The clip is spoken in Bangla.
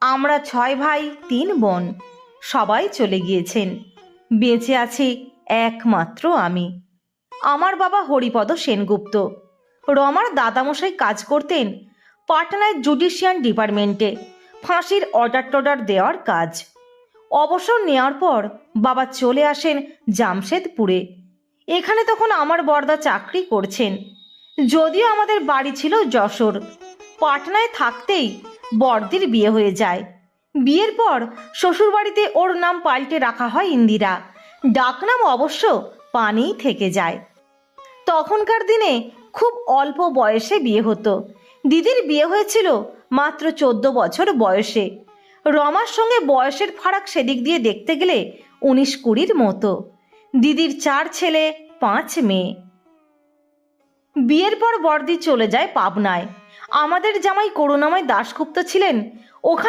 আমরা 6 ভাই 3 বোন, সবাই চলে গিয়েছেন। বেঁচে আছি একমাত্র আমি। আমার বাবা হরিপদ সেনগুপ্ত। রমার দাদামশাই কাজ করতেন পাটনায় জুডিশিয়াল ডিপার্টমেন্টে, ফাঁসির অর্ডার টর্ডার দেওয়ার কাজ। অবসর নেওয়ার পর বাবা চলে আসেন জামশেদপুরে। এখানে তখন আমার বড়দা চাকরি করছেন। যদিও আমাদের বাড়ি ছিল যশোর। পাটনায় থাকতেই বড়দির বিয়ে হয়ে যায়। বিয়ের পর শ্বশুরবাড়িতে ওর নাম পাল্টে রাখা হয় ইন্দিরা। ডাকনাম অবশ্য পানিই থেকে যায়। তখনকার দিনে খুব অল্প বয়সে বিয়ে হতো। দিদির বিয়ে হয়েছিল মাত্র 14 বছর বয়সে। রমার সঙ্গে বয়সের ফারাক সেদিক দিয়ে দেখতে গেলে 19-20 মতো। দিদির 4 ছেলে 5 মেয়ে। বিয়ের পর বড়দি চলে যায় পাবনায়। আমাদের জামাই করুণাময় দাশগুপ্ত ছিলেন ওখানে।